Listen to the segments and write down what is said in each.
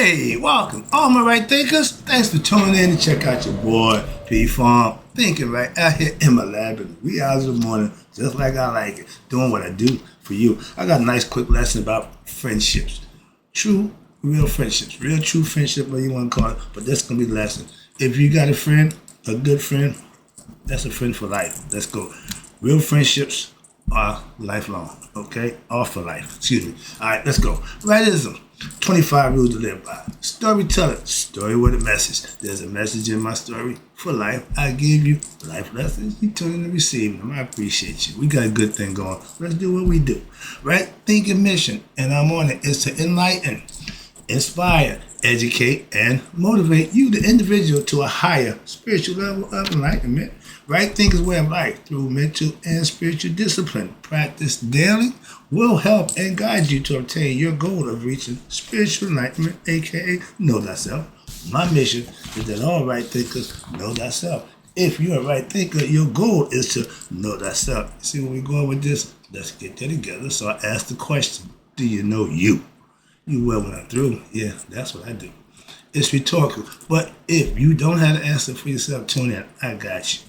Hey, welcome, all my right thinkers. Thanks for tuning in to check out your boy P Farm, thinking right out here in my lab in the wee hours of the morning, just like I like it, doing what I do for you. I got a nice quick lesson about friendships, true, real friendships, real true friendship, whatever you want to call it. But that's gonna be the lesson. If you got a friend, a good friend, that's a friend for life. Let's go. Real friendships are lifelong, okay? Or for life, excuse me. All right, let's go. Rightism, 25 rules to live by. Storytelling, story with a message. There's a message in my story for life. I give you life lessons. You turn and receive them. I appreciate you. We got a good thing going. Let's do what we do. Right? Thinking mission, and I'm on it, is to enlighten, inspire, educate, and motivate you, the individual, to a higher spiritual level of enlightenment. Right thinkers way of life through mental and spiritual discipline. Practice daily will help and guide you to obtain your goal of reaching spiritual enlightenment, aka know thyself. My mission is that all right thinkers know thyself. If you're a right thinker, your goal is to know thyself. See where we're going with this? Let's get that together. So I ask the question, do you know you? You will when I'm through. Yeah, that's what I do. It's rhetorical. But if you don't have the answer for yourself, tune in. I got you.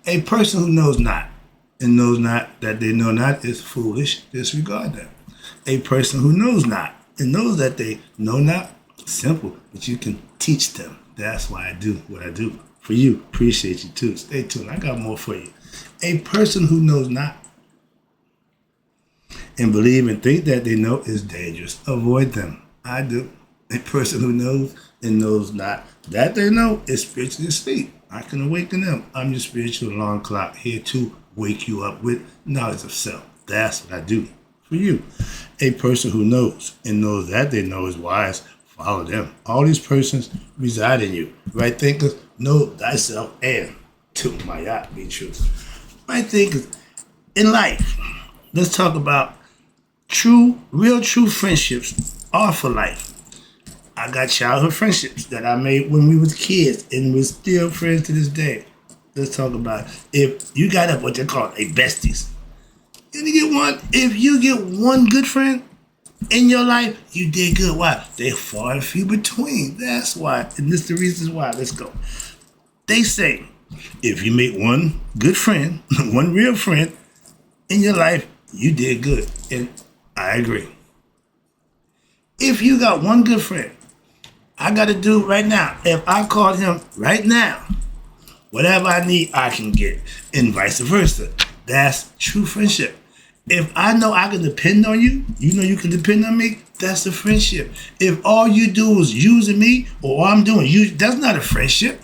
A person who knows not and knows not that they know not is foolish. Disregard them. A person who knows not and knows that they know not, simple, but you can teach them. That's why I do what I do. For you, appreciate you too. Stay tuned. I got more for you. A person who knows not and believe and think that they know is dangerous. Avoid them. I do. A person who knows and knows not that they know is spiritually asleep. I can awaken them. I'm your spiritual alarm clock, here to wake you up with knowledge of self. That's what I do for you. A person who knows and knows that they know is wise. Follow them. All these persons reside in you. Right thinkers, know thyself, and to my yacht be true. Right thinkers, in life, let's talk about real true friendships are for life. I got childhood friendships that I made when we was kids, and we're still friends to this day. Let's talk about if you got what they call a besties. If you get one good friend in your life, you did good. Why? They're far and few between. That's why, and this is the reasons why. Let's go. They say if you make one good friend, one real friend in your life, you did good, and I agree. If you got one good friend, I got to do right now. If I called him right now, whatever I need, I can get, and vice versa. That's true friendship. If I know I can depend on you, you know you can depend on me, that's a friendship. If all you do is using me, or all I'm doing, that's not a friendship.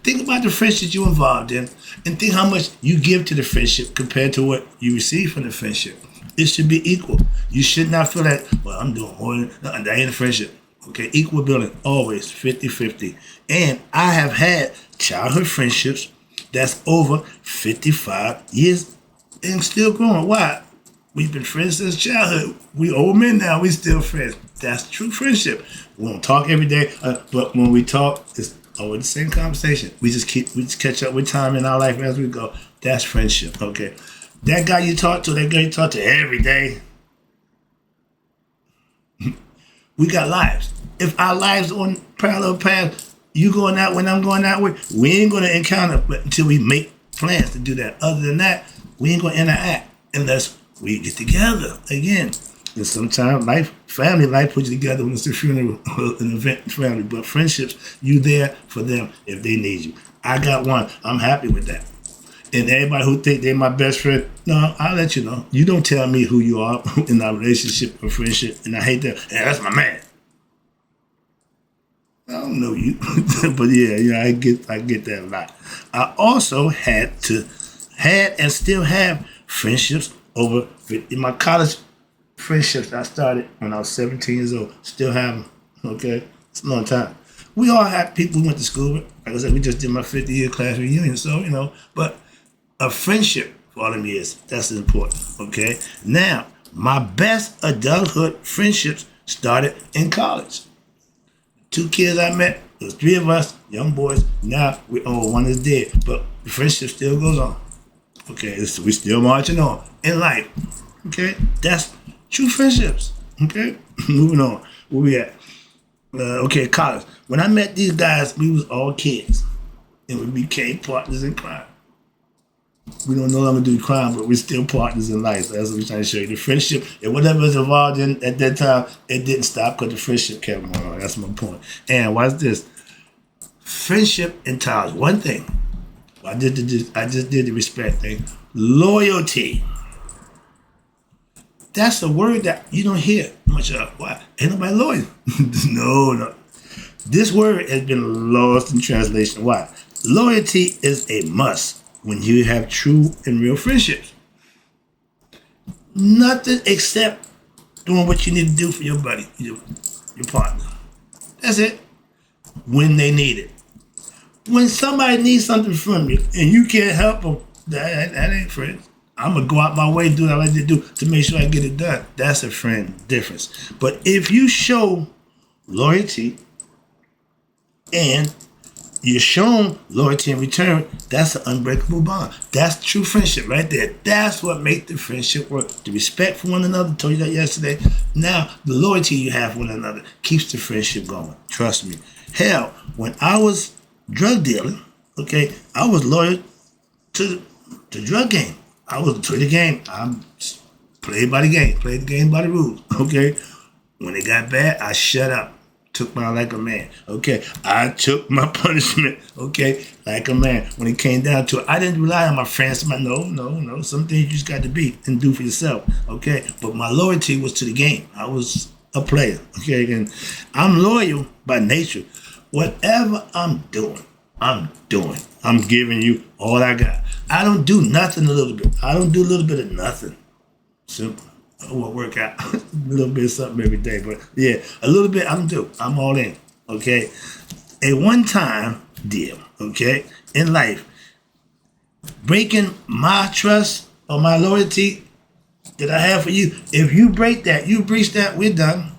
Think about the friendship you're involved in, and think how much you give to the friendship compared to what you receive from the friendship. It should be equal. You should not feel that, well, I'm doing more than that ain't a friendship. Okay, equal billing, always 50-50. And I have had childhood friendships that's over 55 years and still growing. Why? We've been friends since childhood. We old men now, we still friends. That's true friendship. We don't talk every day, but when we talk, it's always the same conversation. We just catch up with time in our life as we go. That's friendship, okay? That guy you talk to, that girl you talk to every day, we got lives. If our lives are on parallel paths, you going that way and I'm going that way, we ain't going to encounter until we make plans to do that. Other than that, we ain't going to interact unless we get together again. And sometimes family life puts you together when it's a funeral or an event family. But friendships, you there for them if they need you. I got one. I'm happy with that. And everybody who think they're my best friend, no, I'll let you know. You don't tell me who you are in our relationship or friendship, and I hate that. Yeah, that's my man. I don't know you, but yeah, I get that a lot. I also had and still have friendships over in my college friendships I started when I was 17 years old. Still have them. Okay, it's a long time. We all have people who went to school with. Like I said, we just did my 50-year class reunion, so but a friendship for all them years, that's important, okay? Now, my best adulthood friendships started in college. 2 kids I met, there was 3 of us, young boys. Now, one is dead, but the friendship still goes on. Okay, we still marching on in life, okay? That's true friendships, okay? Moving on, where we at? college. When I met these guys, we was all kids, and we became partners in crime. We don't no longer do crime, but we're still partners in life. So that's what we're trying to show you. The friendship and whatever was involved in at that time, it didn't stop because the friendship kept going on. That's my point. And watch this. Friendship and ties. One thing. I just did the respect thing. Loyalty. That's a word that you don't hear much of. Why? Ain't nobody loyal. No. This word has been lost in translation. Why? Loyalty is a must when you have true and real friendships. Nothing except doing what you need to do for your buddy, your partner. That's it. When they need it. When somebody needs something from you and you can't help them, that ain't friends. I'm going to go out my way and do what I like to do to make sure I get it done. That's a friend difference. But if you show loyalty and you're shown loyalty in return, that's an unbreakable bond. That's true friendship right there. That's what makes the friendship work. The respect for one another, told you that yesterday. Now, the loyalty you have for one another keeps the friendship going. Trust me. Hell, when I was drug dealing, okay, I was loyal to the drug game. I was to the game. I played by the game, played the game by the rules, okay? When it got bad, I shut up. Took mine like a man, okay? I took my punishment, okay, like a man. When it came down to it, I didn't rely on my friends. No. Some things you just got to be and do for yourself, okay? But my loyalty was to the game. I was a player, okay? And I'm loyal by nature. Whatever I'm doing. I'm giving you all I got. I don't do nothing a little bit. I don't do a little bit of nothing. Simple. I won't work out a little bit of something every day, but yeah, a little bit I'm all in, okay? A one-time deal, okay, in life, breaking my trust or my loyalty that I have for you, if you break that, you breach that, we're done.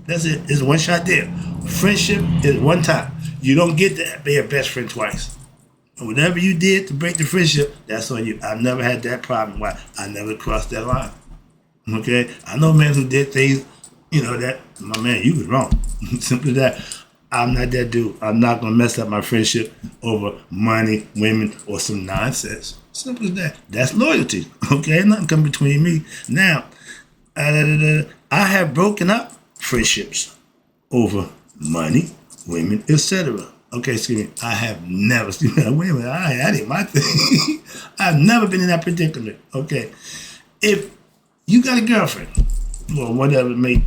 That's it. It's a one-shot deal. Friendship is one time. You don't get to be a best friend twice. And whatever you did to break the friendship, that's on you. I've never had that problem. Why? I never crossed that line. Okay, I know men who did things, that, my man, you was wrong. Simply that. I'm not that dude. I'm not going to mess up my friendship over money, women, or some nonsense. Simple as that. That's loyalty. Okay, nothing come between me. Now, I have broken up friendships over money, women, etc. Okay, excuse me. I have never, wait a minute, that ain't my thing. I've never been in that predicament. Okay, if you got a girlfriend, or whatever it may,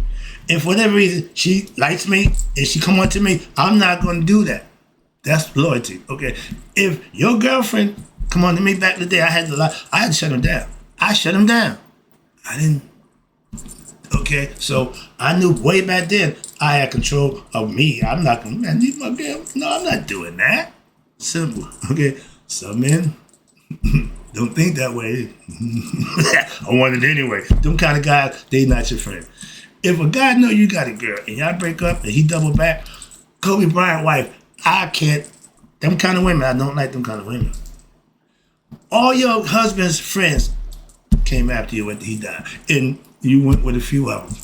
if for whatever reason she likes me and she come on to me, I'm not going to do that. That's loyalty, okay? If your girlfriend come on to me back in the day, I had to shut him down. I shut him down. I didn't, okay? So I knew way back then I had control of me. I'm not going to, leave my girl. No, I'm not doing that. Simple, okay? Some men don't think that way. I want it anyway. Them kind of guys, they not your friend. If a guy know you got a girl and y'all break up and he double back, Kobe Bryant wife, I can't. Them kind of women, I don't like them kind of women. All your husband's friends came after you when he died, and you went with a few of them.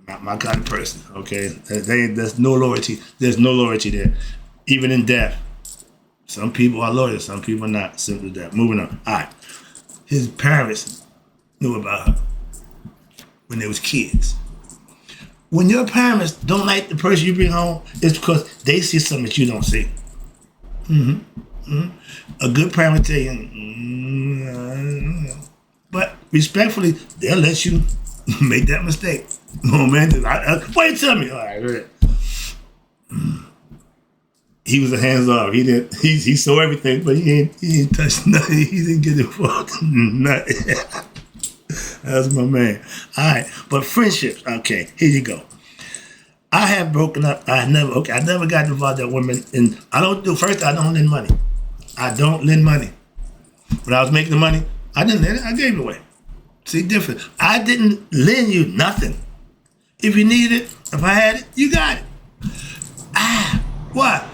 Not my kind of person, okay? There's no loyalty. There's no loyalty there, even in death. Some people are loyal, some people are not. Simple as that. Moving on. All right. His parents knew about her when they was kids. When your parents don't like the person you bring home, it's because they see something that you don't see. A good parent will tell you, but respectfully, they'll let you make that mistake. Oh man, wait, tell me. All right. He was a hands off. He saw everything, but he didn't touch nothing. He didn't get involved in nothing. That's my man. All right, but friendships. Okay, here you go. I have broken up. I never got involved with women, and I don't lend money. I don't lend money. When I was making the money, I didn't lend it. I gave it away. See, different. I didn't lend you nothing. If you needed it, if I had it, you got it. What?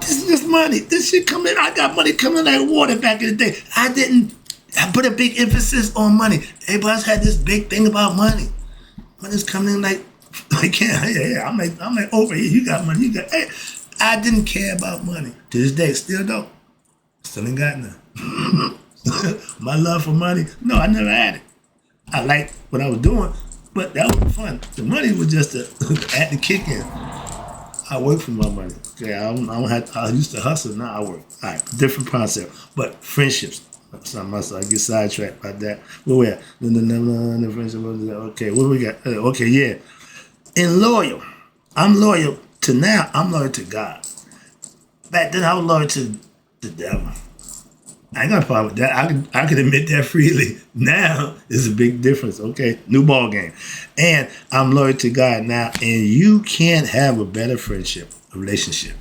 This is just money. This shit coming. I got money coming like water back in the day. I put a big emphasis on money. Everybody else had this big thing about money. Money's coming in like I can't. Yeah, I'm like over here. You got money. You got. Hey, I didn't care about money to this day. Still don't. Still ain't got none. My love for money. No, I never had it. I liked what I was doing, but that was fun. The money was just at the kick in. I work for my money. Okay, I don't have. I used to hustle. Now I work. All right, different concept. But friendships. Something else. I get sidetracked by that. Where we at? The friendship. Okay, what we got? Okay, yeah. And loyal. I'm loyal to now. I'm loyal to God. Back then, I was loyal to the devil. I ain't got a problem with that. I can admit that freely. Now is a big difference. Okay, new ball game, and I'm loyal to God now. And you can't have a better friendship, a relationship.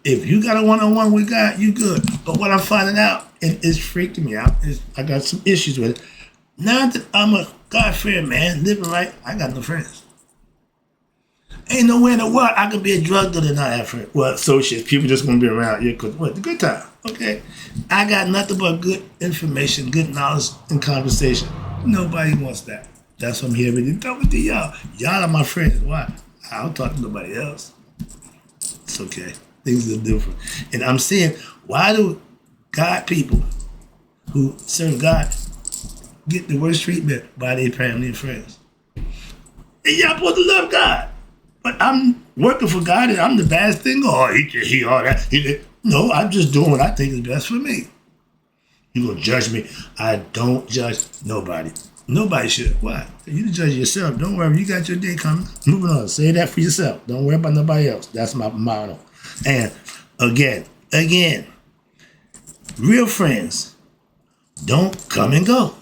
If you got a one-on-one with God, you good. But what I'm finding out, and it's freaking me out, is I got some issues with it. Now that I'm a God-fearing man, living right, I got no friends. Ain't nowhere in the world I can be a drug dealer and not have friends. Well, associates, people just gonna be around here because what? The good time. Okay. I got nothing but good information, good knowledge, and conversation. Nobody wants that. That's why I'm here with talking to y'all. Y'all are my friends. Why? I don't talk to nobody else. It's okay. Things are different. And I'm saying, why do God people who serve God get the worst treatment by their family and friends? And y'all supposed to love God. But I'm working for God and I'm the bad thing. Oh, he all that. No, I'm just doing what I think is best for me. You gonna judge me? I don't judge nobody. Nobody should. Why? You can judge yourself. Don't worry. You got your day coming. Moving on. Say that for yourself. Don't worry about nobody else. That's my motto. And again, real friends don't come and go.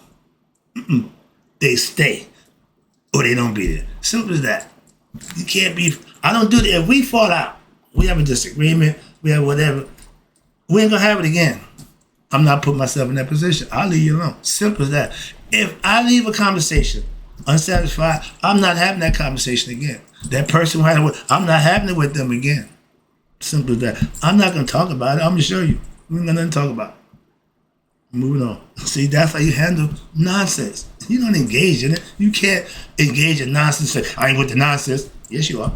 They stay or they don't be there. Simple as that. You can't be. I don't do that. If we fall out, we have a disagreement, we have whatever, we ain't gonna have it again. I'm not putting myself in that position. I'll leave you alone. Simple as that. If I leave a conversation unsatisfied, I'm not having that conversation again. That person who had it with, I'm not having it with them again. Simple as that. I'm not gonna talk about it. I'm gonna show you. We ain't got nothing to talk about. Moving on. See, that's how you handle nonsense. You don't engage in it. You can't engage in nonsense. Say, I ain't with the nonsense. Yes, you are.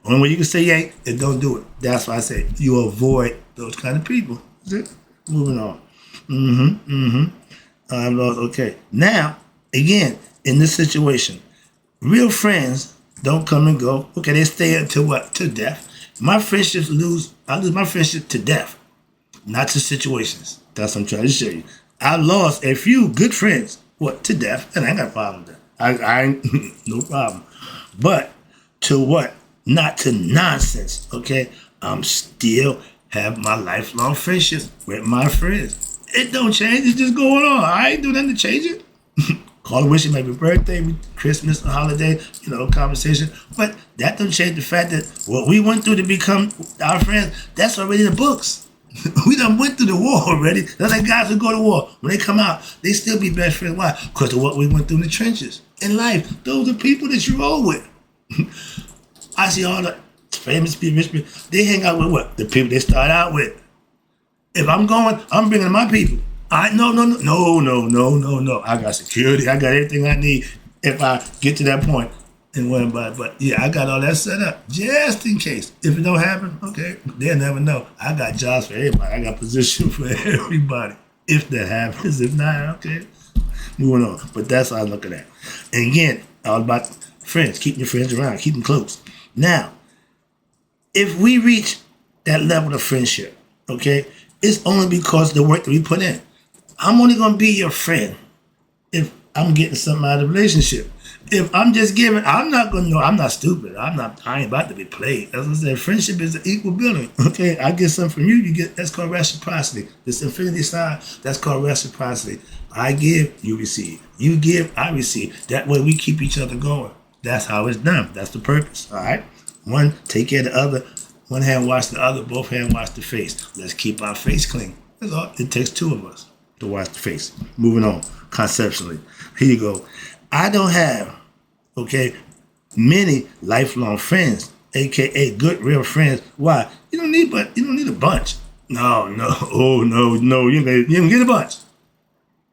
Only way you can say yay is don't do it. That's why I say you avoid those kind of people. That's it. Moving on. I'm lost. Okay. Now, again, in this situation, real friends don't come and go. Okay, they stay until what? To death. My friendships I lose my friendship to death, not to situations. That's what I'm trying to show you. I lost a few good friends, to death, and I ain't got a problem with that. I ain't, no problem. But to what? Not to nonsense, okay? I'm still have my lifelong friendships with my friends. It don't change, it's just going on. I ain't doing nothing to change it. Call and wish it maybe birthday, Christmas, a holiday, conversation. But that don't change the fact that what we went through to become our friends, that's already in the books. We done went through the war already. That's like guys who go to war. When they come out, they still be best friends. Why? Because of what we went through in the trenches. In life, those are people that you roll with. I see all the famous people, rich people, they hang out with what? The people they start out with. If I'm going, I'm bringing my people. No. I got security. I got everything I need if I get to that point. And whatever, but yeah, I got all that set up just in case. If it don't happen, okay, they'll never know. I got jobs for everybody. I got position for everybody. If that happens, if not, okay, moving on. But that's how I look at that. And again, all about friends. Keep your friends around. Keep them close. Now, if we reach that level of friendship, okay, it's only because of the work that we put in. I'm only gonna be your friend if I'm getting something out of the relationship. If I'm just giving, I'm not gonna know. I'm not stupid. I ain't about to be played. As I said, friendship is an equal building. Okay, I get something from you. You get. That's called reciprocity. This infinity sign. That's called reciprocity. I give, you receive. You give, I receive. That way we keep each other going. That's how it's done. That's the purpose. All right. One take care of the other. One hand wash the other. Both hands wash the face. Let's keep our face clean. That's all. It takes two of us to wash the face. Moving on. Conceptually. Here you go. I don't have, many lifelong friends, aka good real friends. Why? You don't need a bunch. No. You don't get a bunch.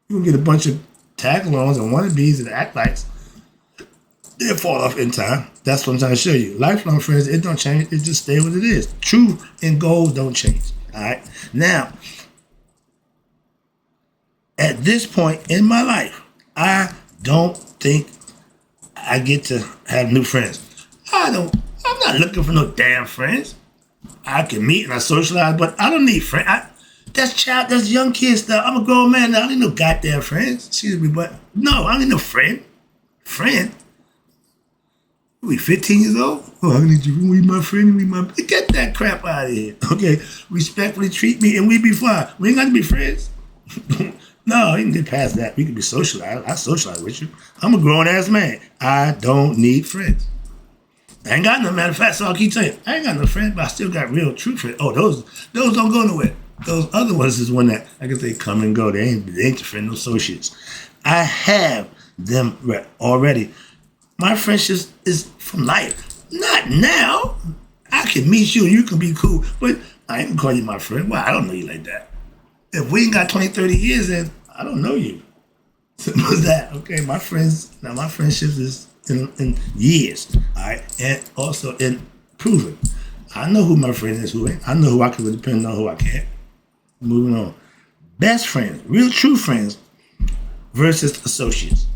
You can get a bunch of tag-alongs and wannabes and act likes. They'll fall off in time. That's what I'm trying to show you. Lifelong friends, it don't change. It just stay what it is. Truth and gold don't change. All right. Now, at this point in my life, I don't think I get to have new friends. I'm not looking for no damn friends. I can meet and I socialize, but I don't need friends. That's young kid stuff. I'm a grown man now. I don't need no goddamn friends. Excuse me, but no, I don't need no friend. Friend? We 15 years old? Oh, I need you to be my friend. Get that crap out of here. Okay, respectfully treat me and we be fine. We ain't got to be friends. No, you can get past that. We can be socialized. I socialize with you. I'm a grown-ass man. I don't need friends. I ain't got no, matter of fact, so I'll keep telling you, I ain't got no friends, but I still got real true friends. Oh, those don't go nowhere. Those other ones is one that, I guess they come and go. They ain't your friend, no associates. I have them already. My friendship is from life. Not now. I can meet you and you can be cool, but I ain't gonna call you my friend. Well, I don't know you like that. If we ain't got 20, 30 years, then I don't know you. Simple as that. Okay, my friendships is in years, all right, and also in proven. I know who my friend is, who ain't. I know who I can depend on, who I can't. Moving on. Best friends, real true friends versus associates.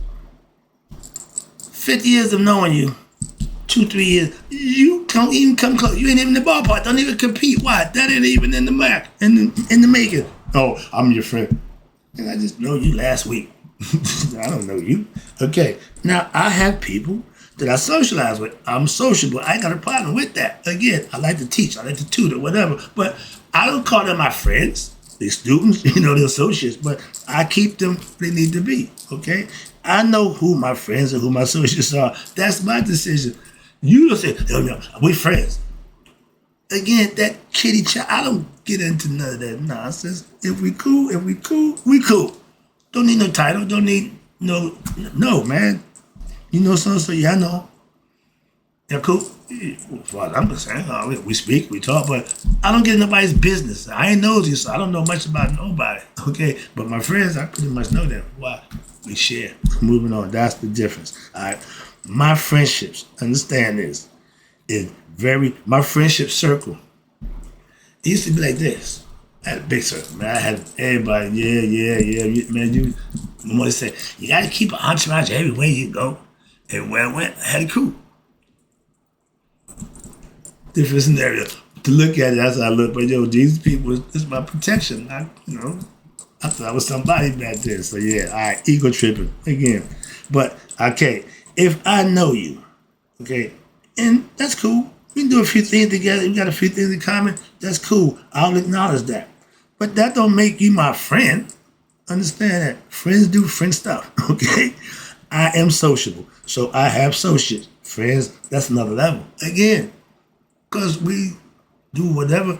50 years of knowing you, 2-3 years, you don't even come close. You ain't even in the ballpark. Don't even compete. Why? That ain't even in the mark, in the making. Oh, I'm your friend. And I just know you last week. I don't know you. Okay. Now, I have people that I socialize with. I'm sociable. I ain't got a problem with that. Again, I like to teach. I like to tutor, whatever. But I don't call them my friends. They're students, they're associates. But I keep them where they need to be. Okay? I know who my friends and who my associates are. That's my decision. You don't say, we friends. Again, that kitty chat, I don't get into none of that nonsense. If we cool, we cool. Don't need no title, don't need no, man. You know so yeah, I know. Yeah, cool. As far as I'm concerned, we speak, we talk, but I don't get in nobody's business. I ain't nosy, so I don't know much about nobody, okay? But my friends, I pretty much know them. Why? We share. Moving on, that's the difference, all right? My friendships, understand this, my friendship circle, it used to be like this. I had a big circle, man. I had everybody, yeah, man. You want to say, you got to keep an entourage everywhere you go. Everywhere I went, I had a crew. Different scenario. To look at it, that's how I look. But these people, it's my protection. I thought I was somebody back then. So yeah, all right, ego tripping again. But okay, if I know you, okay, and that's cool. We can do a few things together. We got a few things in common. That's cool. I'll acknowledge that. But that don't make you my friend. Understand that. Friends do friend stuff, okay? I am sociable. So I have associates. Friends, that's another level. Again, because we do whatever.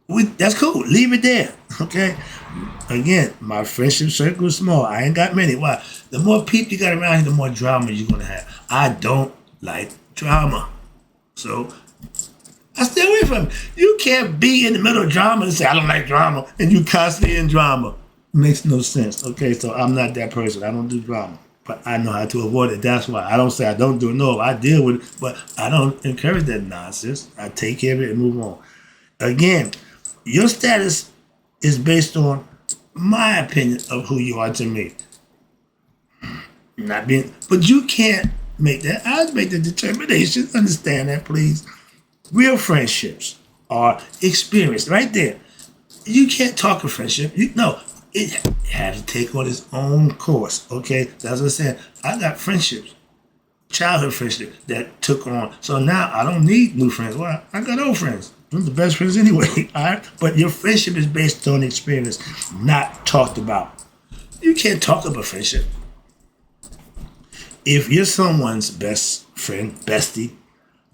That's cool. Leave it there, okay? Again, my friendship circle is small. I ain't got many. Why? The more people you got around here, the more drama you're going to have. I don't like drama. So I stay away from it. You can't be in the middle of drama and say, I don't like drama, and you constantly in drama. It makes no sense. Okay, so I'm not that person. I don't do drama. But I know how to avoid it. That's why I don't say I don't do it. No, I deal with it, but I don't encourage that nonsense. I take care of it and move on. Again, your status is based on my opinion of who you are to me. But you can't make that. I'll make the determination. Understand that, please. Real friendships are experienced right there. You can't talk a friendship. It has to take on its own course. Okay, that's what I'm saying. I got friendships, childhood friendships that took on. So now I don't need new friends. Well, I got old friends. They're the best friends anyway. All right, but your friendship is based on experience, not talked about. You can't talk about friendship. If you're someone's best friend, bestie,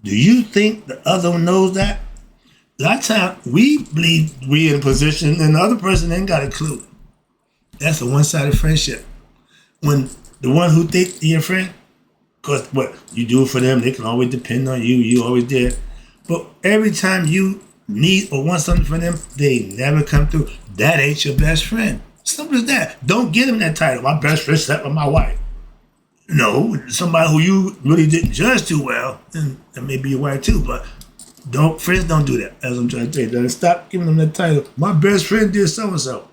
do you think the other one knows that? A lot of times we believe we in a position and the other person ain't got a clue. That's a one-sided friendship. When the one who thinks you're your friend, because what you do for them, they can always depend on you. You always did. But every time you need or want something from them, they never come through. That ain't your best friend. Simple as that. Don't give them that title. My best friend slept with my wife. No, somebody who you really didn't judge too well, and maybe your wife too, but friends don't do that. As I'm trying to tell you. Stop giving them that title. My best friend did so-and-so.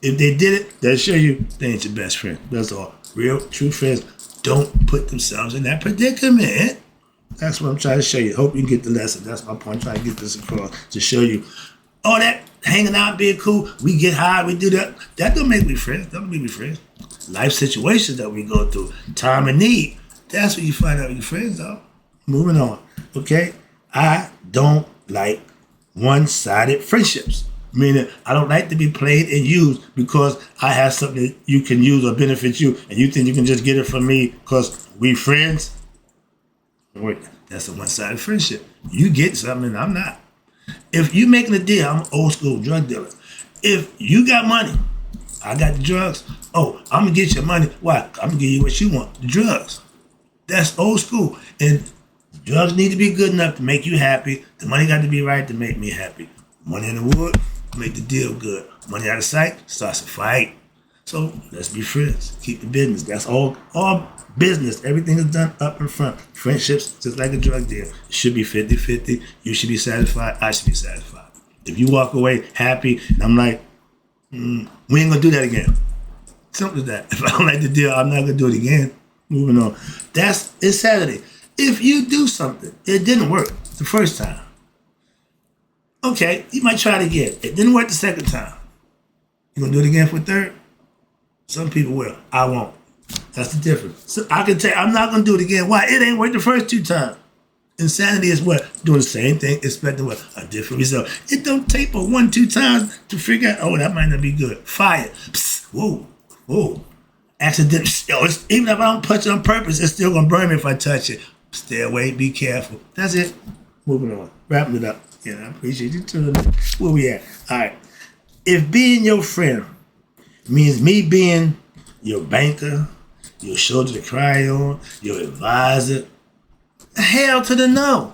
If they did it, they'll show you they ain't your best friend. That's all. Real, true friends don't put themselves in that predicament. That's what I'm trying to show you. Hope you get the lesson. That's my point. I'm trying to get this across to show you. All that hanging out, being cool, we get high, we do that. That don't make me friends. That don't make me friends. Life situations that we go through, time of need. That's when you find out your friends are. Moving on. Okay? I don't like one-sided friendships. Meaning, I don't like to be played and used because I have something that you can use or benefit you, and you think you can just get it from me because we friends. Wait, that's a one-sided friendship. You get something and I'm not. If you making a deal, I'm an old school drug dealer. If you got money, I got the drugs. Oh, I'm gonna get your money. Why? I'm gonna give you what you want, the drugs. That's old school. And drugs need to be good enough to make you happy. The money got to be right to make me happy. Money in the wood, make the deal good. Money out of sight, starts a fight. So let's be friends. Keep the business. That's all business. Everything is done up in front. Friendships, just like a drug deal. It should be 50-50. You should be satisfied. I should be satisfied. If you walk away happy, and I'm like, we ain't gonna do that again. Simple as that. If I don't like the deal, I'm not gonna do it again. Moving on. It's Saturday. If you do something, it didn't work the first time. Okay, you might try it again. It didn't work the second time. You gonna do it again for a third? Some people will. I won't. That's the difference. So I can tell you, I'm not gonna do it again. Why? It ain't worked the first two times. Insanity is what? Doing the same thing, expecting what? A different result. It don't take but 1-2 times to figure out, oh, that might not be good. Fire. Psst, whoa. Accident. Even if I don't touch it on purpose, it's still gonna burn me if I touch it. Stay away, be careful. That's it. Moving on. Wrapping it up. Yeah, I appreciate you tuning in. Where we at? All right. If being your friend means me being your banker, your shoulder to cry on, your advisor, hell to the no.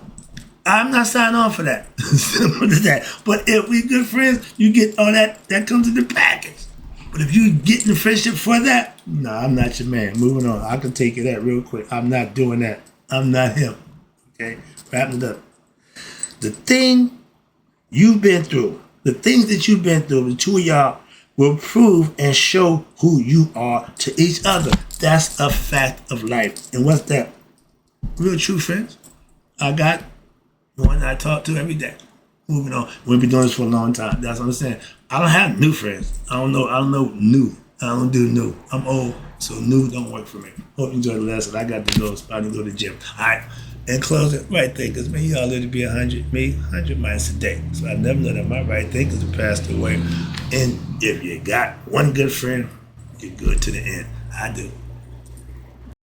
I'm not signing on for that. Simple as that. But if we good friends, you get all that comes in the package. But if you get in the friendship for that, nah, I'm not your man. Moving on. I can take it out real quick. I'm not doing that. I'm not him. Okay? Wrapping it up. The thing you've been through, the things that you've been through, the two of y'all will prove and show who you are to each other. That's a fact of life. And what's that? Real true friends. I got one I talk to every day. Moving on. We've been doing this for a long time. That's what I'm saying. I don't have new friends. I don't know new. I don't do new. I'm old, so new don't work for me. Hope you enjoyed the lesson. I got to go. It's about to go to the gym. All right. In closing, right thinkers, man, y'all live to be 100, me, 100 miles a day. So I never know that my right thinkers have passed away. And if you got one good friend, you're good to the end. I do.